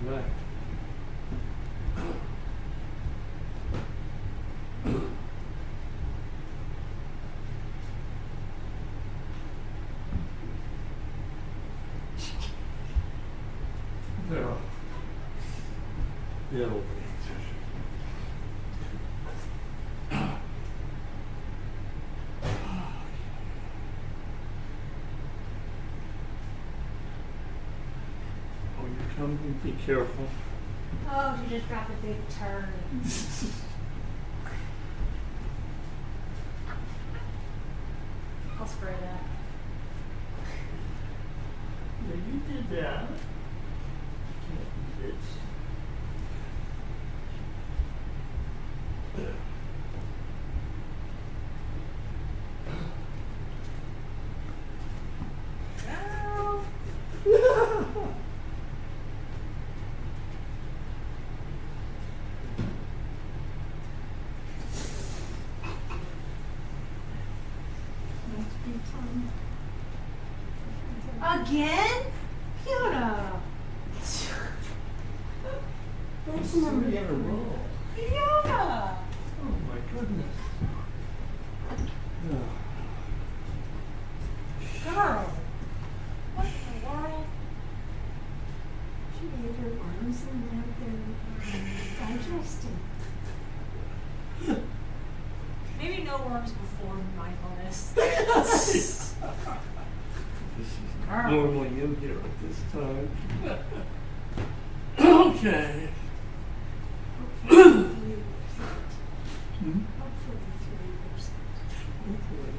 Right. Yeah. Yeah. Oh, you're coming. Be careful. Oh, she just dropped a big turd. I'll spray that. Yeah, you did that. Can't do this. Again? Fiona! That's number in a row. Fiona! Oh my goodness. Yeah. Girl! What in the world? She ate her worms and now they're digesting. Maybe no worms before mindfulness. This is normally in here at this time. Okay. Hopefully 3 years. Hmm? Hopefully 3 years. Hopefully.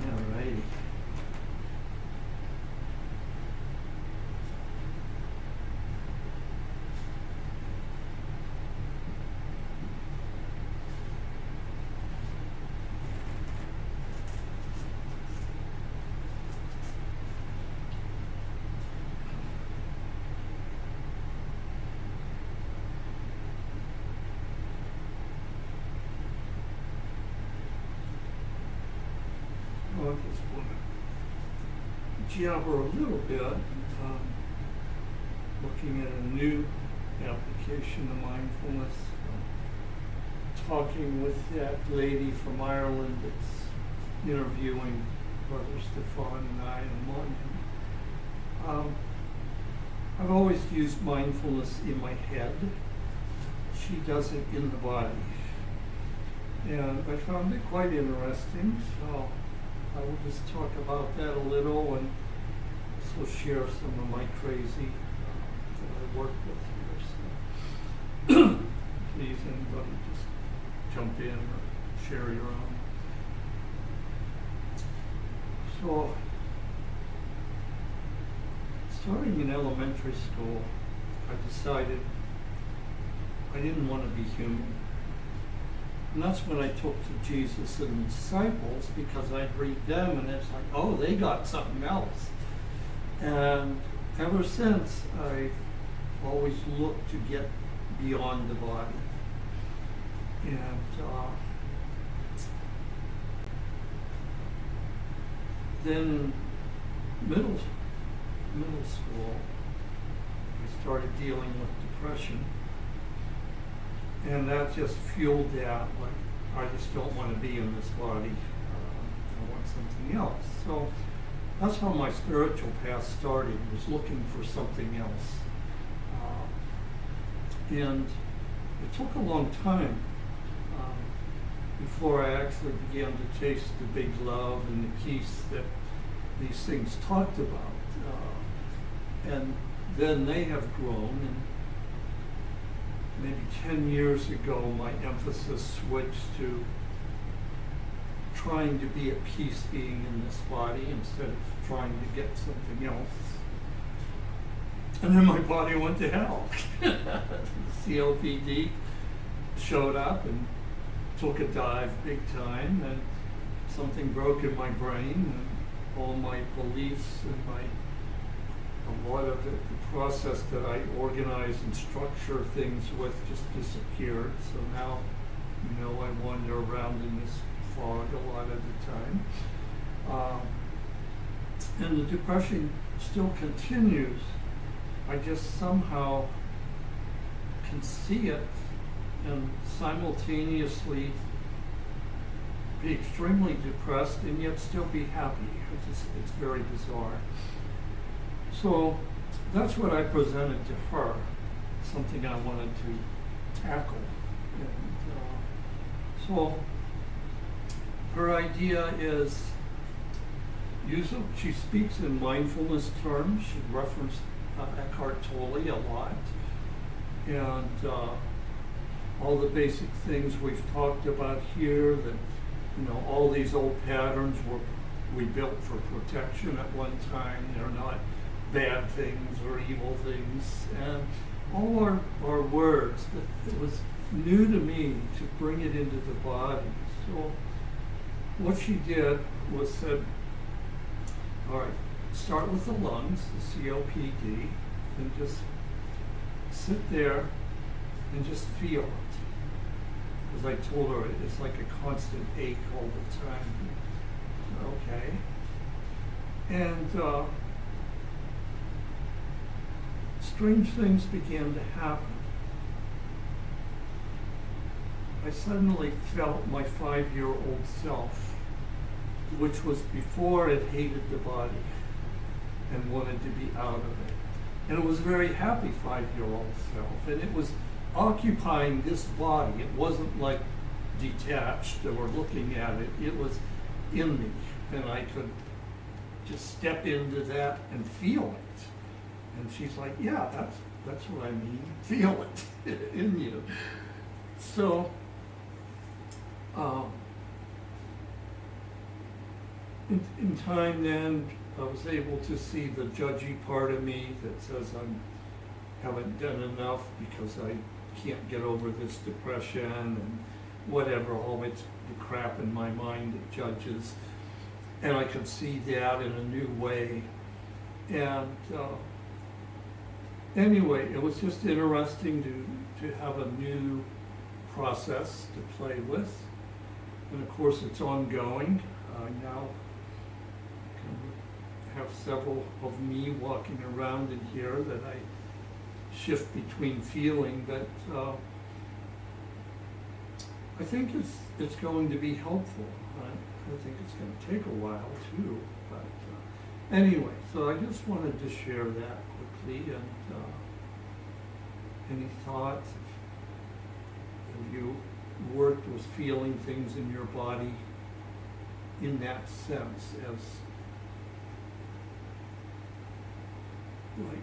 All righty. I just want to jabber a little bit, looking at a new application of mindfulness, talking with that lady from Ireland that's interviewing Brother Stefan and I and Monyan. I've always used mindfulness in my head. She does it in the body. And I found it quite interesting, so I will just talk about that a little and also share some of my crazy that I work with here. So please, anybody just jump in or share your own. So, starting in elementary school, I decided I didn't want to be human. And that's when I took to Jesus and the disciples, because I'd read them and it's like, oh, they got something else. And ever since, I've always looked to get beyond the body. And then in middle school, I started dealing with depression. And that just fueled that, like, I just don't want to be in this body. I want something else. So that's how my spiritual path started, was looking for something else. And it took a long time before I actually began to taste the big love and the peace that these things talked about. And then they have grown, and maybe 10 years ago, my emphasis switched to trying to be at peace being in this body instead of trying to get something else. And then my body went to hell. COPD showed up and took a dive big time, and something broke in my brain, and all my beliefs and my a lot of the process that I organize and structure things with just disappeared. So now, I wander around in this fog a lot of the time. And the depression still continues. I just somehow can see it and simultaneously be extremely depressed and yet still be happy. It's very bizarre. So that's what I presented to her, something I wanted to tackle. And, so her idea is, she speaks in mindfulness terms. She referenced Eckhart Tolle a lot. And all the basic things we've talked about here, that all these old patterns we built for protection at one time. They're not bad things or evil things. And all our words, it was new to me to bring it into the body. So what she did was said, all right, start with the lungs, the COPD, and just sit there and just feel it. As I told her, it's like a constant ache all the time. Okay. And strange things began to happen. I suddenly felt my 5-year-old self, which was before it hated the body and wanted to be out of it. And it was a very happy 5-year-old self. And it was occupying this body. It wasn't like detached or looking at it. It was in me. And I could just step into that and feel it. And she's like, yeah, that's what I mean. Feel it in you. So, in time then, I was able to see the judgy part of me that says I haven't done enough because I can't get over this depression and whatever, all it's the crap in my mind that judges. And I could see that in a new way. And anyway, it was just interesting to have a new process to play with. And of course it's ongoing. Now I have several of me walking around in here that I shift between feeling, but I think it's going to be helpful. I think it's going to take a while too, but anyway, so I just wanted to share that quickly. And any thoughts? Have you worked with feeling things in your body in that sense, as like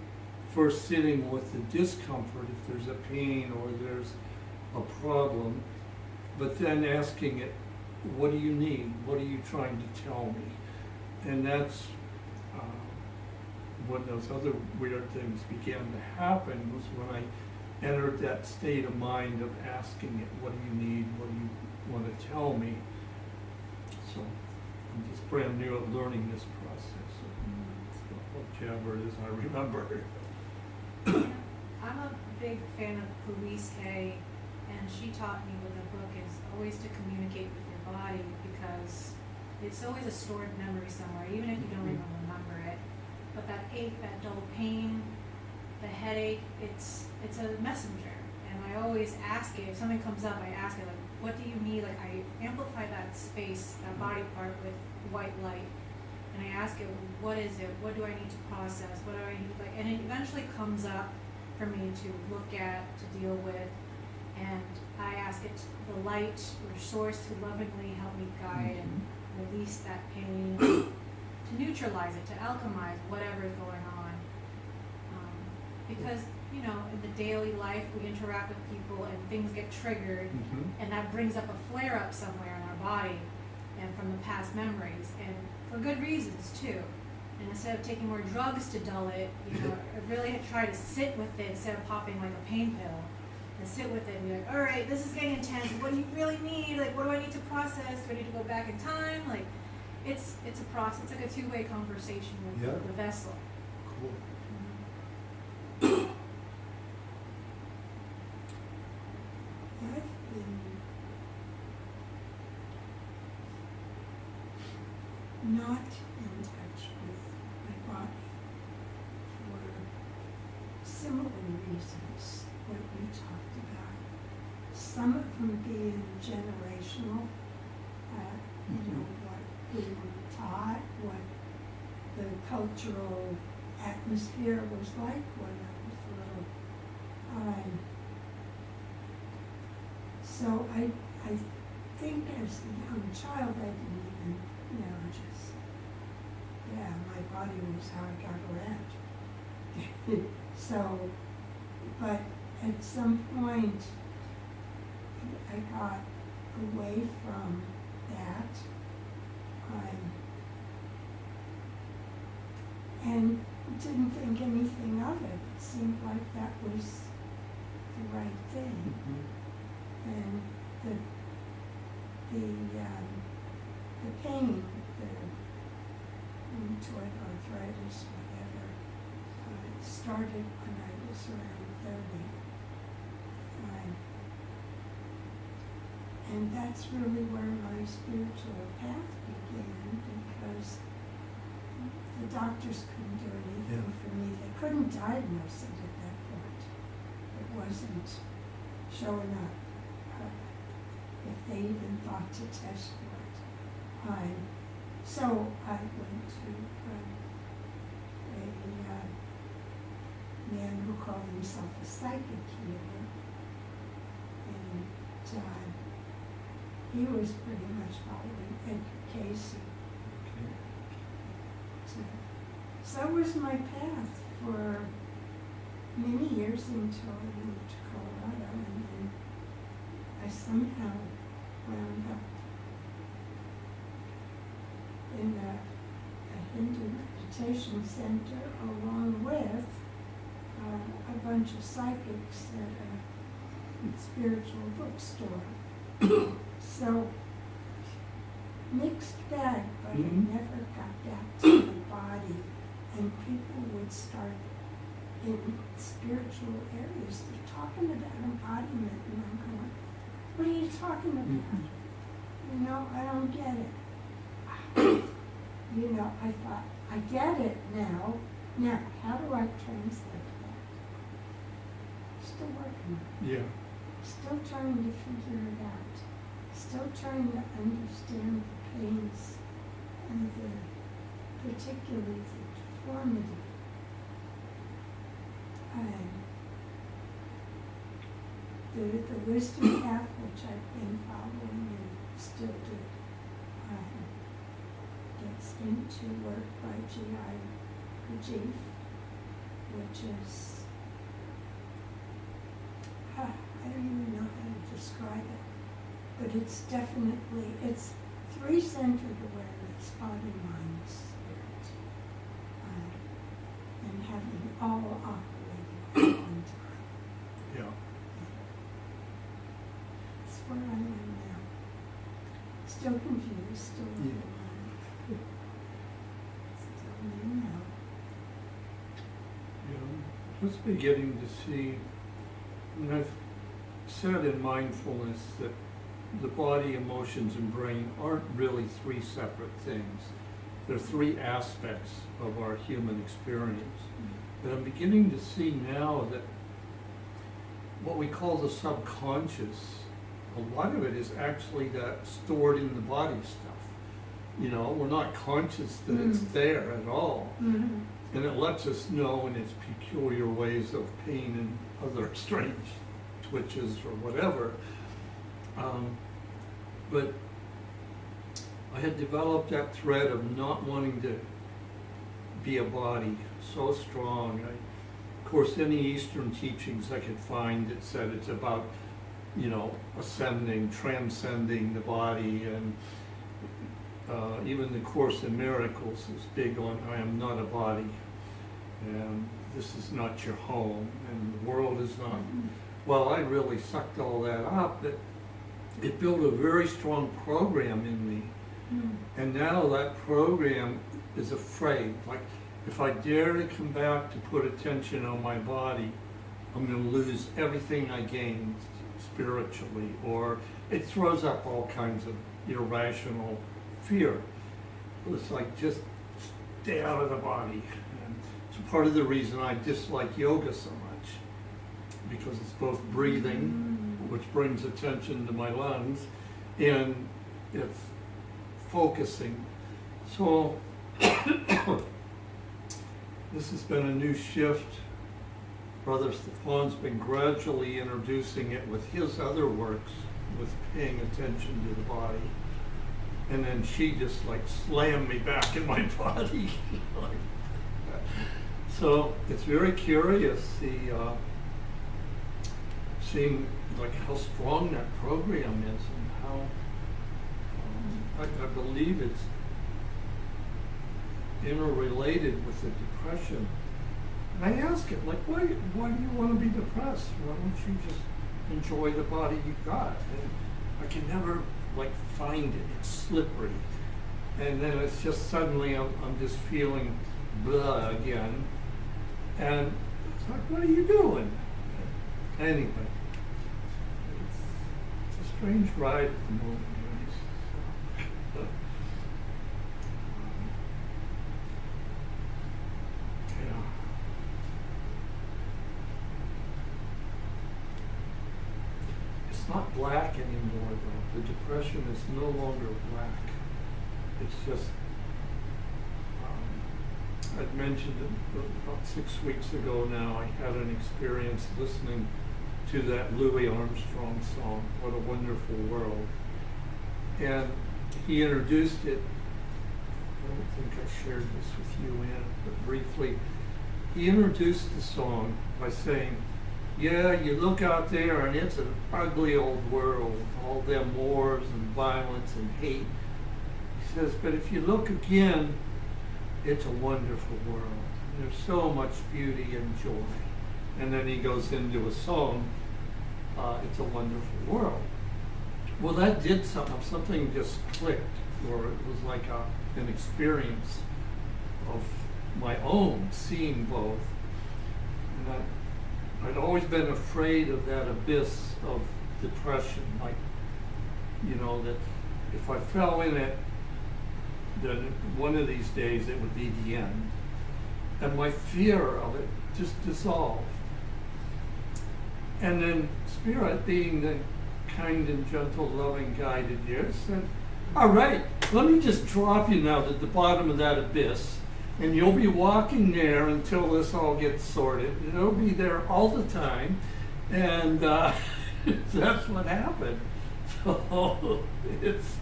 first sitting with the discomfort if there's a pain or there's a problem, but then asking it, what do you need? What are you trying to tell me? And that's when those other weird things began to happen, was when I entered that state of mind of asking it, what do you need? What do you want to tell me? So I'm just brand new at learning this process. Whichever it is, I remember. I'm a big fan of Louise Hay, and she taught me with the book is always to communicate with your body, because it's always a stored memory somewhere, even if you don't even remember it. But that ache, that dull pain, the headache, it's a messenger. And I always ask it, if something comes up, I ask it, like, what do you need? Like, I amplify that space, that body part with white light. And I ask it, what is it? What do I need to process? What do I need? Like, and it eventually comes up for me to look at, to deal with. And I ask it, the light or source, to lovingly help me guide and release that pain, to neutralize it, to alchemize whatever is going on. Because, in the daily life, we interact with people and things get triggered, and that brings up a flare-up somewhere in our body and from the past memories, and for good reasons too. And instead of taking more drugs to dull it, I really try to sit with it instead of popping like a pain pill, and sit with it and be like, all right, this is getting intense. What do you really need? Like, what do I need to process? Do I need to go back in time? Like, it's a process. It's like a two-way conversation with the vessel. Cool. not in touch with my body for similar reasons what you talked about. Some of them being generational, you know, what we were taught, what the cultural atmosphere was like when I was little. So I think as a young child I didn't even, you know, just, yeah, my body was how I got around. So, but at some point I got away from that. And didn't think anything of it. It seemed like that was the right thing. And the pain, the rheumatoid arthritis, whatever, started when I was around 30. And that's really where my spiritual path began, because the doctors couldn't do anything for me. They couldn't diagnose it at that point. It wasn't showing up, if they even thought to test for it. So I went to a man who called himself a psychic healer, and he was pretty much following Edgar Casey. So that was my path for many years until I moved to Colorado, and then I somehow wound up in a Hindu meditation center along with a bunch of psychics at a spiritual bookstore. So, mixed bag, but I never got back to my body. And people would start in spiritual areas, they're talking about embodiment, and I'm going, what are you talking about? You know, I don't get it. You know, I thought, I get it now. Now, how do I translate that? Still working on it. Yeah. Still trying to figure it out. Still trying to understand the pains and particularly the deformity. The wisdom path, which I've been following and still do, gets into work by G.I. Rajiv, which is, I don't even know how to describe it, but it's definitely, it's three-centered awareness, body, mind, spirit, and having all operating at one time. Yeah. That's where I am now. Still confused, still overwhelmed. Still new now. Yeah. Just beginning to see, I mean, I've said in mindfulness that the body, emotions, and brain aren't really three separate things. They're three aspects of our human experience. But I'm beginning to see now that what we call the subconscious, a lot of it is actually that stored in the body stuff. You know, we're not conscious that it's there at all. Mm-hmm. And it lets us know in its peculiar ways of pain and other strange twitches or whatever. But I had developed that thread of not wanting to be a body so strong. Of course, any Eastern teachings I could find that said it's about, you know, ascending, transcending the body, and even the Course in Miracles is big on I am not a body, and this is not your home, and the world is not. Well, I really sucked all that up. It built a very strong program in me, and now that program is afraid. Like, if I dare to come back to put attention on my body, I'm going to lose everything I gained spiritually, or it throws up all kinds of irrational fear. was like just stay out of the body. And it's part of the reason I dislike yoga so much, because it's both breathing, which brings attention to my lungs, and it's focusing. So this has been a new shift. Brother Stefan's been gradually introducing it with his other works, with paying attention to the body. And then she just like slammed me back in my body. So it's very curious, seeing like how strong that program is, and how I believe it's interrelated with the depression. And I ask it, like, why do you want to be depressed? Why don't you just enjoy the body you got? And I can never like find it. It's slippery. And then it's just suddenly I'm just feeling blah again. And it's like, what are you doing? Anyway, it's a strange ride at the moment, guys. So, yeah. It's not black anymore, though. The depression is no longer black. It's just, I'd mentioned it about 6 weeks ago now, I had an experience listening to that Louis Armstrong song, What a Wonderful World. And he introduced it, I don't think I shared this with you, Ann, but briefly. He introduced the song by saying, yeah, you look out there and it's an ugly old world, all them wars and violence and hate. He says, but if you look again, it's a wonderful world. There's so much beauty and joy. And then he goes into a song, It's a Wonderful World. Well, that did something just clicked, or it was like an experience of my own, seeing both. And I'd always been afraid of that abyss of depression, like, you know, that if I fell in it, then one of these days it would be the end. And my fear of it just dissolved. And then Spirit, being the kind and gentle, loving guide it is, said, all right, let me just drop you now to the bottom of that abyss, and you'll be walking there until this all gets sorted. It'll be there all the time. And that's what happened. So it's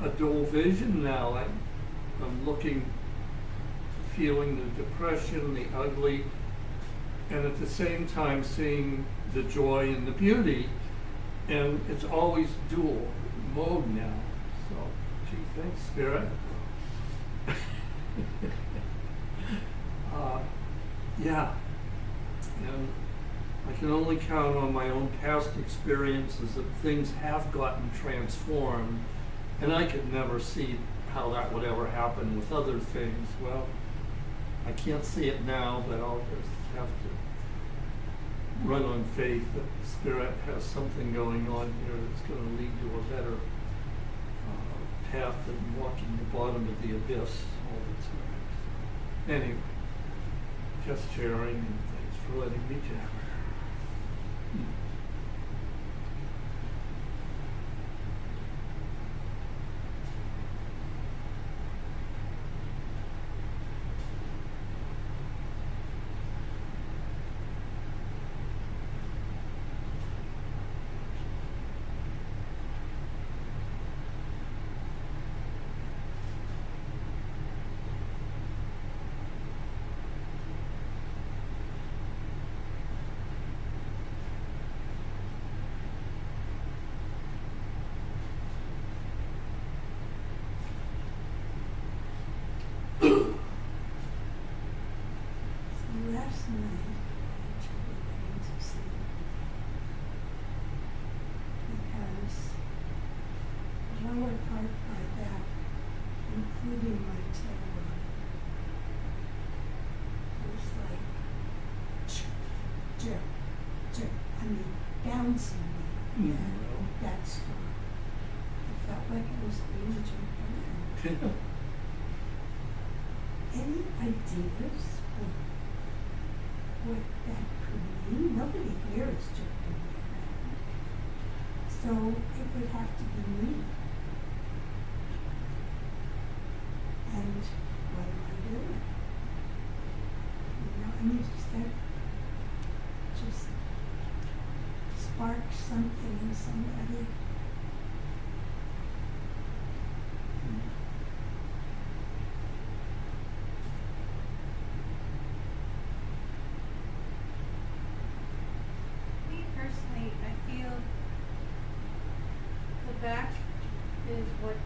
a dual vision now. I'm looking, feeling the depression, the ugly, and at the same time seeing the joy and the beauty. And it's always dual mode now. So, gee, thanks, Spirit. Yeah. And I can only count on my own past experiences that things have gotten transformed. And I could never see how that would ever happen with other things. Well, I can't see it now, but I'll just have to run on faith that Spirit has something going on here that's going to lead to a better path than walking the bottom of the abyss all the time. So, anyway, just sharing, and thanks for letting me jabber. Last night, I tried getting to sleep because the lower part of my back, including my tailbone, was like, I mean, bouncing me. That strong. It felt like it was being jumped around. any ideas what that could mean? Nobody here is jerking me around. So it would have to be me. And what am I doing? You know, I mean, does that just spark something in somebody? Me personally, I feel the back is what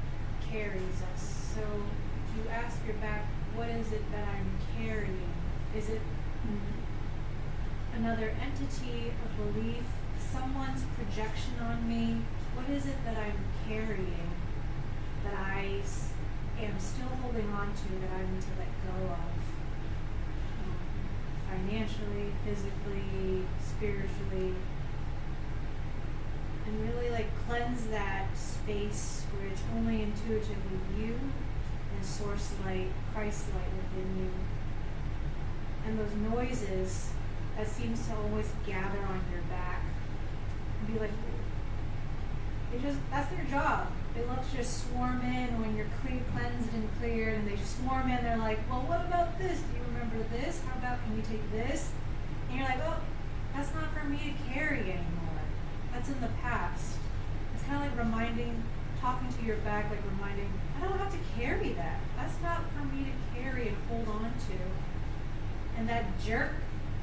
carries us. So if you ask your back, what is it that I'm carrying? Is it another entity, a belief, someone's projection on me? What is it that I'm carrying that I am still holding on to that I need to let go of? Financially, physically, spiritually. And really like cleanse that space where it's only intuitively you and source light, Christ light within you. And those noises that seems to always gather on your back and be like, that's their job. They love to just swarm in when you're cleansed and cleared, and they just swarm in. They're like, well, what about this? Do you remember this? How about, can we take this? And you're like, oh, that's not for me to carry anymore. That's in the past. It's kind of like talking to your back, like reminding, I don't have to carry that. That's not for me to carry and hold on to. And that jerk,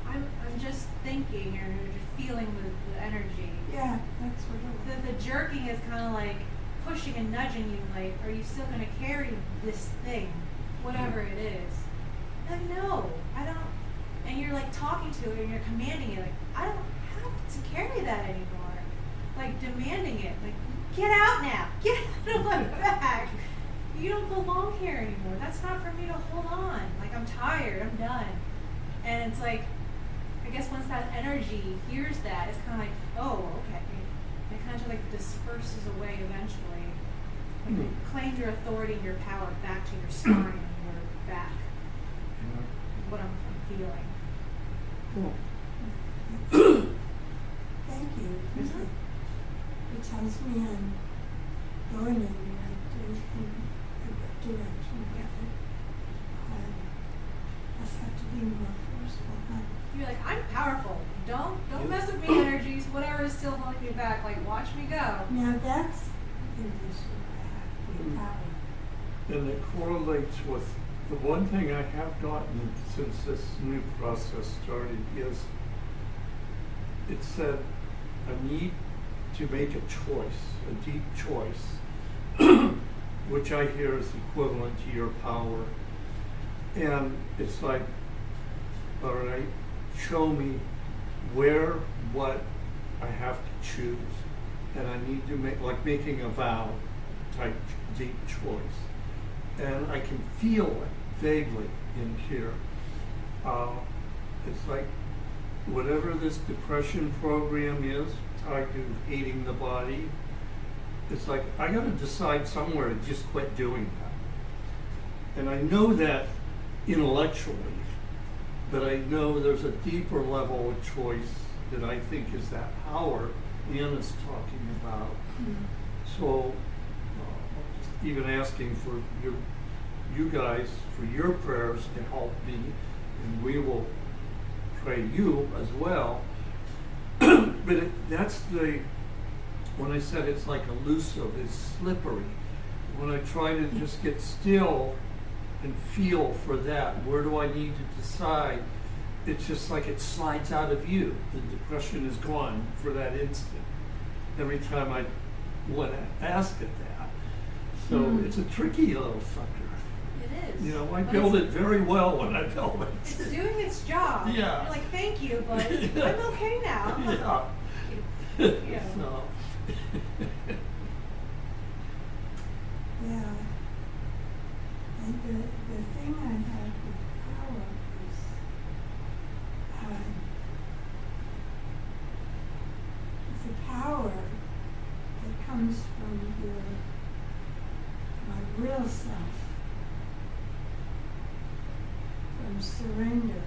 I'm just thinking or just feeling the energy. Yeah, that's what it was. The jerking is kind of like pushing and nudging you, like, are you still going to carry this thing, whatever it is? Like, no, I don't. And you're like talking to it and you're commanding it, like, I don't have to carry that anymore. Like demanding it, like, get out now, get out of my back. You don't belong here anymore. That's not for me to hold on. Like, I'm tired, I'm done. And it's like, I guess once that energy hears that, it's kind of like, oh, okay. And it kind of like disperses away eventually. Like you claim your authority and your power back to your spine and your back. What I'm feeling. Cool. Thank you. It tells me I'm going in the right direction. I just have to be more forceful. Huh? You're like, I'm powerful. Don't mess with me energies. Whatever is still holding me back, like watch me go. Now that's an issue I have with power. And it correlates with the one thing I have gotten since this new process started is it said I need to make a choice, a deep choice, which I hear is equivalent to your power. And it's like, all right, show me where, what I have to choose. And I need to make, like making a vow type deep choice. And I can feel it vaguely in here. It's like whatever this depression program is tied to hating the body, it's like I gotta decide somewhere to just quit doing that. And I know that intellectually, but I know there's a deeper level of choice that I think is that power Anna's talking about. So even asking for you guys for your prayers to help me, and we will pray you as well. But that's when I said it's like elusive, it's slippery. When I try to just get still and feel for that, where do I need to decide? It's just like it slides out of you. The depression is gone for that instant. Every time I want to ask it that. So it's a tricky little sucker. It is. You know, I build it very well when I build it. It's doing its job. Yeah. You're like, thank you, but I'm okay now. Yeah. Yeah. So. Yeah. And the thing I have with power is the power that comes from my real self surrender.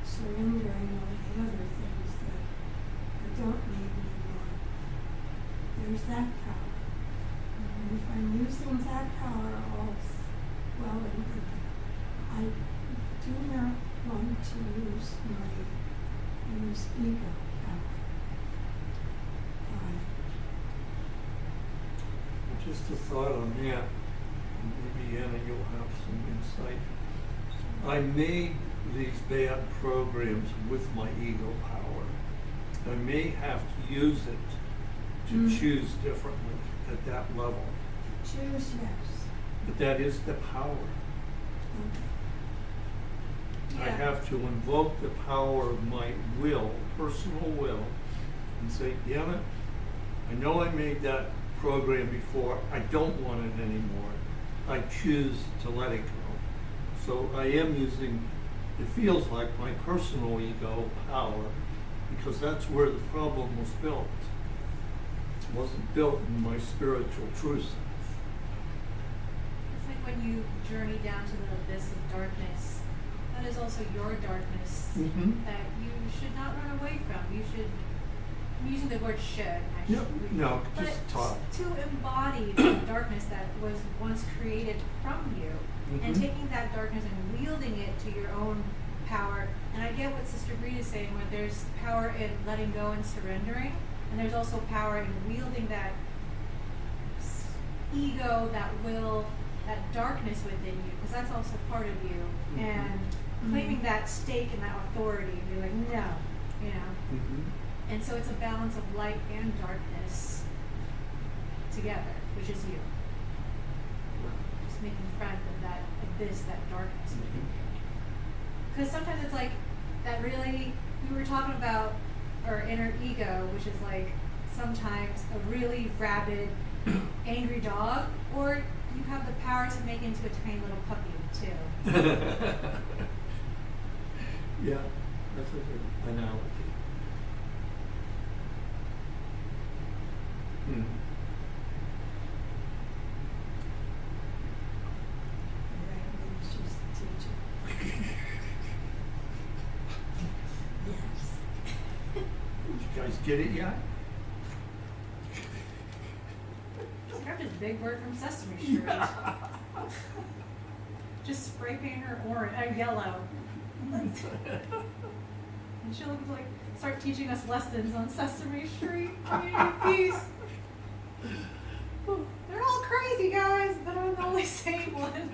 Surrendering all the other things that I don't need anymore. There's that power. And if I'm using that power all well and good, I do not want to use ego power. Just a thought on that, and maybe Anna, you'll have some insight. I made these bad programs with my ego power. I may have to use it to choose differently at that level. Choose yes. But that is the power. Okay. I have to invoke the power of my will, personal will, and say, damn it, I know I made that program before, I don't want it anymore. I choose to let it go. So I am using, it feels like my personal ego power, because that's where the problem was built. It wasn't built in my spiritual truth self. It's like when you journey down to the abyss of darkness, that is also your darkness that you should not run away from. You should, I'm using the word should, actually. Yep. No, But just talk. to embody the darkness that was once created from you, and taking that darkness and wielding it to your own power. And I get what Sister Bree is saying, where there's power in letting go and surrendering, and there's also power in wielding that ego, that will, that darkness within you, because that's also part of you, and claiming that stake and that authority, and you're like, no, you know. And so it's a balance of light and darkness together, which is you. Just making friend of that abyss, that darkness within you. Because sometimes it's like that really, we were talking about our inner ego, which is like sometimes a really rabid, angry dog, or you have the power to make into a tiny little puppy too. Yeah, that's a good analogy. She's the teacher. Yes. Did you guys get it yet? She grabbed this big bird from Sesame Street. Just spray paint her orange, yellow. And she'll like start teaching us lessons on Sesame Street. Community peace. They're all crazy guys, but I'm the only sane one.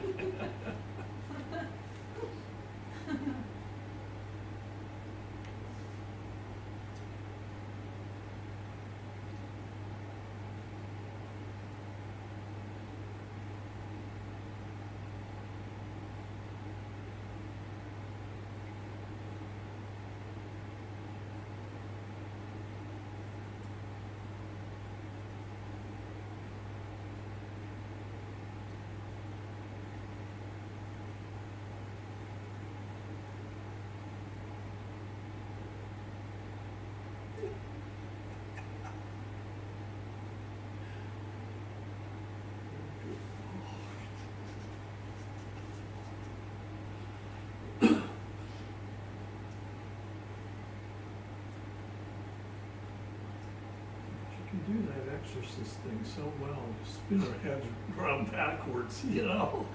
Do that exorcist thing so well, spin her head around backwards, you know?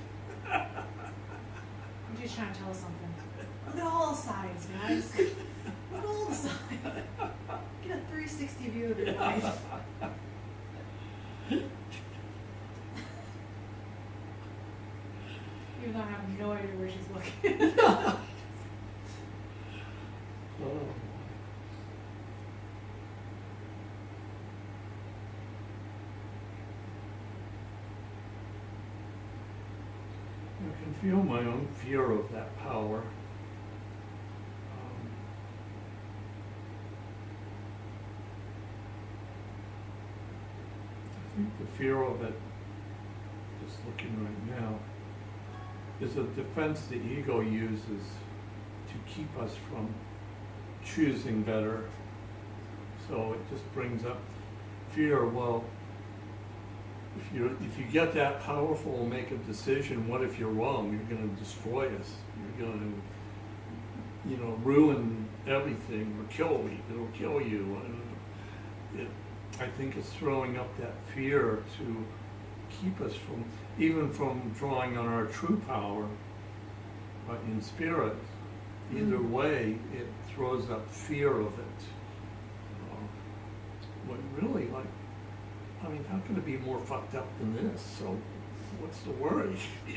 I'm just trying to tell us something. Look at all sides, guys. Look at all the sides. Get a 360 view of your life. Even though I have no idea where she's looking. Oh. I can feel my own fear of that power. I think the fear of it, just looking right now, is a defense the ego uses to keep us from choosing better. So it just brings up fear. Well, if if you get that powerful and make a decision, what if you're wrong? You're gonna destroy us. You're gonna, ruin everything or kill me. It'll kill you. And I think it's throwing up that fear to keep us from drawing on our true power in spirit. Either way, it throws up fear of it. But really, how can it be more fucked up than this? So what's the worry, We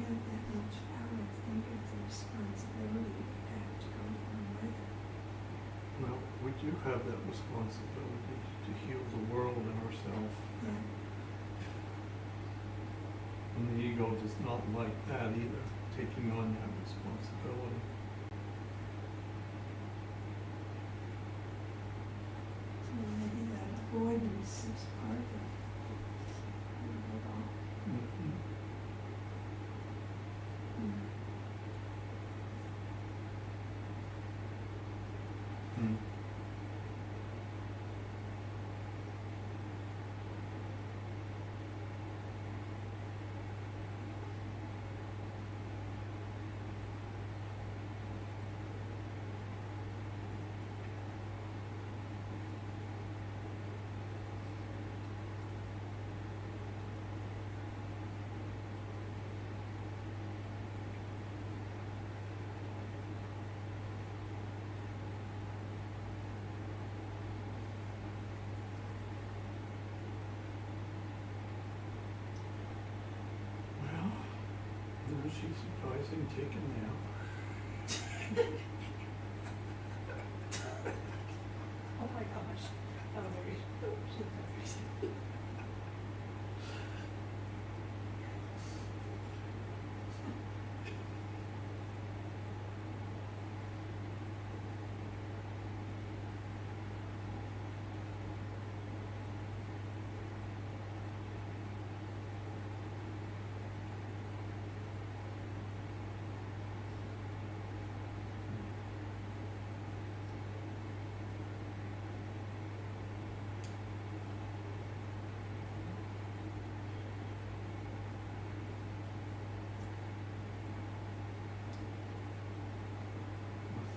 have that much power, I think it's a responsibility we have to go along with it. Well, we do have that responsibility to heal the world and ourselves. Yeah. And the ego does not like that either, taking on that responsibility. So maybe that avoidance is part of it all. Mhm. Mm. Mm. Well, no, she's surprising taken now. Oh my gosh. Oh, there you go. I'll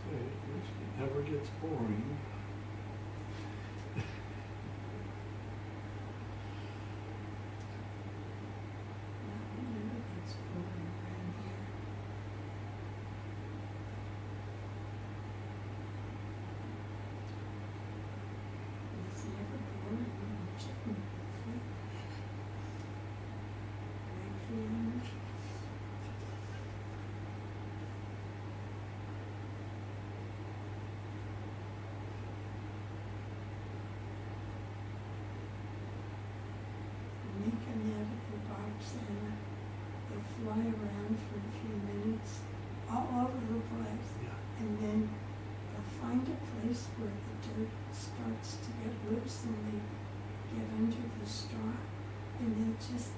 say, at least it never gets boring. Nothing ever gets boring around here. It's never boring when you're chicken. Right, Fiona? And they come out of the box and they fly around for a few minutes all over the place. Yeah. And then they'll find a place where the dirt starts to get loose and they get under the straw and they'll just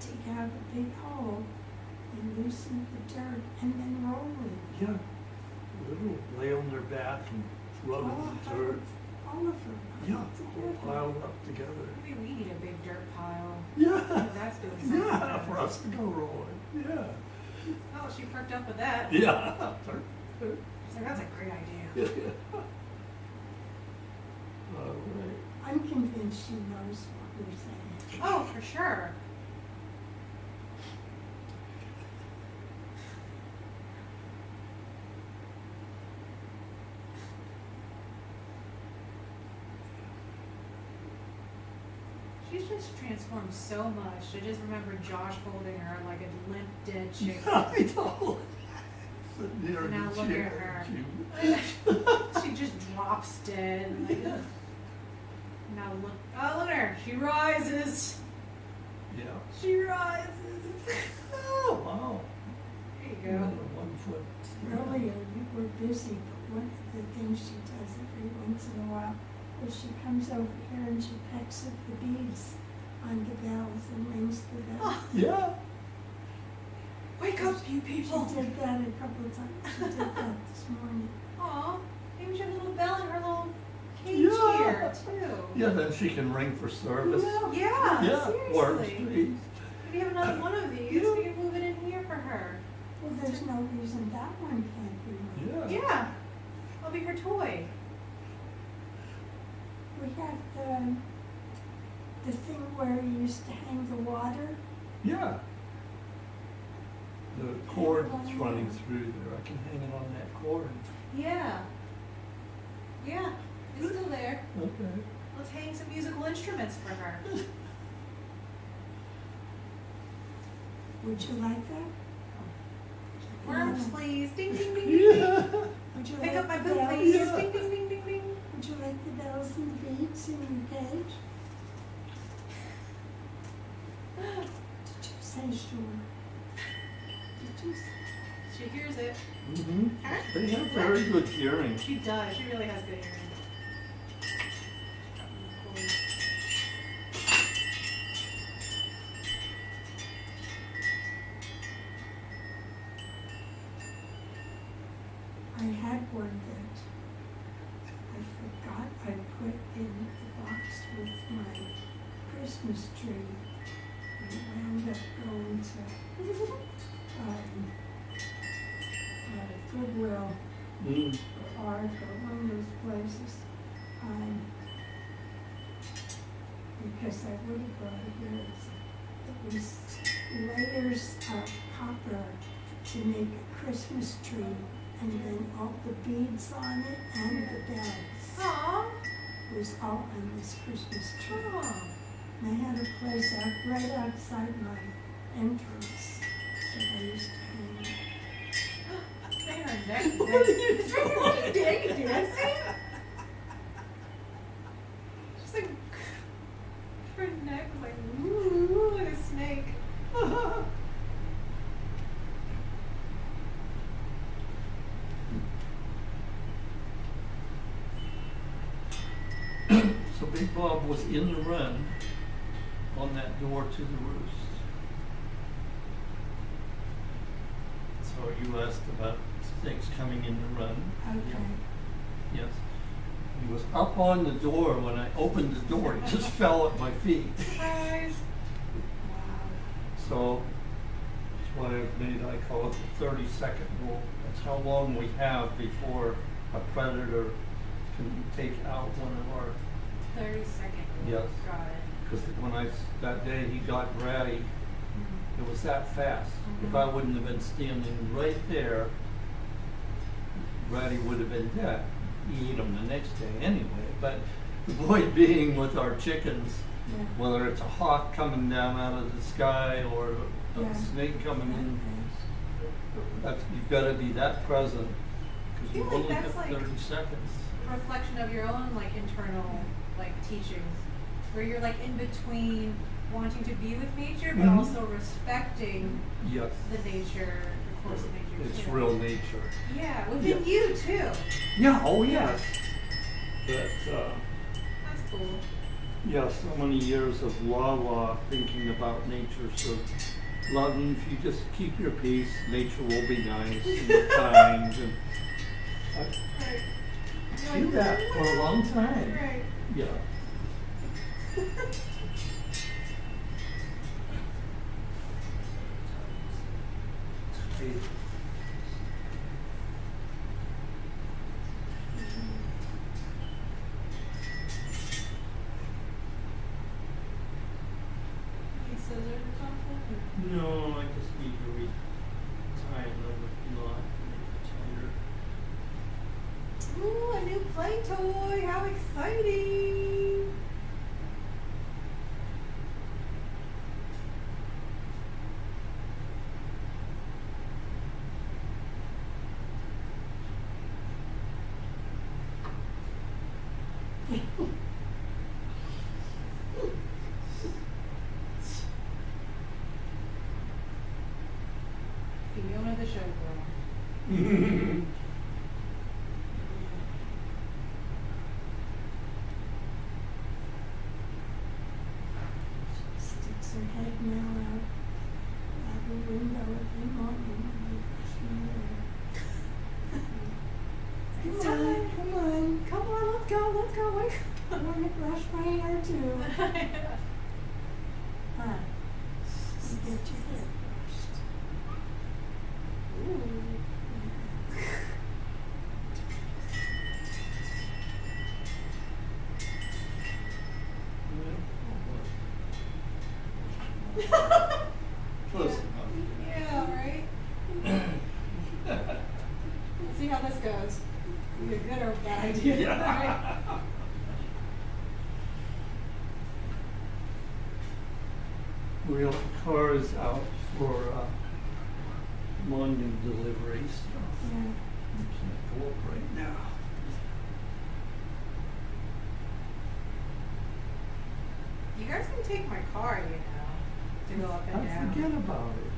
dig out a big hole and loosen the dirt and then roll it. Yeah. Little lay on their back and rub in the dirt. All of them. Yeah, all piled up together. Maybe we need a big dirt pile. Yeah. That's doing something. Yeah, for us to go rolling. Yeah. Oh, she perked up with that. Yeah. She's like, that's a great idea. Yeah. All right. I'm convinced she knows what we're saying. Oh, for sure. She's just transformed so much. I just remember Josh holding her like a limp dead chicken. I know. Sitting there in Now the look at chair, her. She just drops dead. Like, now look. Oh, look at her. She rises. Yeah. She rises. Oh, wow. There you go. 1 foot. Earlier, we were busy, but one of the things she does every once in a while is she comes over here and she pecks at the beads on the bells and rings the bells. Yeah. Wake up, you people. She did that a couple of times. She did that Yeah, then she can ring for service. Yeah, Yeah, Warm seriously. Street. We have another one of these, Yeah. we can move it in here for her. Well, there's no reason that one can't be moved. Yeah. Yeah, I'll be her toy. We have the thing where you used to hang the water. Yeah. The cord that's running through there, I can hang it on that cord. Yeah. Yeah, it's still there. Okay. Let's hang some musical instruments for her. Would you like that? Worms, Yeah. please. Ding, ding, ding, ding, ding. Yeah. Would you Pick like up my the boot, bells? please. Yeah. Ding, ding, ding, ding, ding. Would you like the bells and the beads in your cage? Did you say sure? Did you say? She hears it. Mm-hmm. They have very good hearing. She does. She really has good hearing. I had one that I forgot I put in the box with my Christmas tree. And it wound up going to Goodwill Mm. or Art or one of those places. Because I would have brought it here. It was layers of copper to make a Christmas tree, and then all the beads on it and the bells. Aw. It was all on this Christmas tree. Aw. And I had a place right outside my entrance that I used to hang. Man, her neck is What like, are you it's right here. What are you doing? Are you dancing? She's like, her neck is like, ooh, like a snake. So Big Bob was in the run on that door to the roost. So you asked about snakes coming in the run. Okay. Yes. He was up on the door when I opened the door. He just fell at my feet. Surprise. Wow. So that's why I've made, I call it the 30-second rule. That's how long we have before a predator can take out one of our, 30-second rule. Yes. Got it. because that day he got Ratty, it was that fast. If Mhm. I wouldn't have been standing right there, Ratty would have been dead. He ate him the next day anyway, but the point being with our chickens, Yeah. whether it's a hawk coming down out of the sky or a Yeah. snake coming in, Okay. you've got to be that present, I because feel you've like only that's got like- 30 seconds. Reflection of your own like internal like teachings, where you're like in between wanting to be with nature, but Mhm. also respecting Yes, the nature, the course of nature. it's too. real nature. Yeah, within Yeah. you too. Yeah, oh yes. But, That's cool. yeah, so many years of la thinking about nature, so loving, if you just keep your peace, nature will be nice and kind, and Right. I did that for a long time. Right. Yeah. Need scissors or something? No, I just need to retie another knot and make it tighter. Ooh, a new play toy! How exciting! Fiona the showgirl. wanna brush my hair too. Huh. You get your hair brushed. Close enough. Yeah, right? Let's see how this goes. Be a good or bad idea. Yeah. We have cars out for Monday deliveries. Yeah. Can't go up right now. You guys can take my car, you know, to go up and I down. forget about it.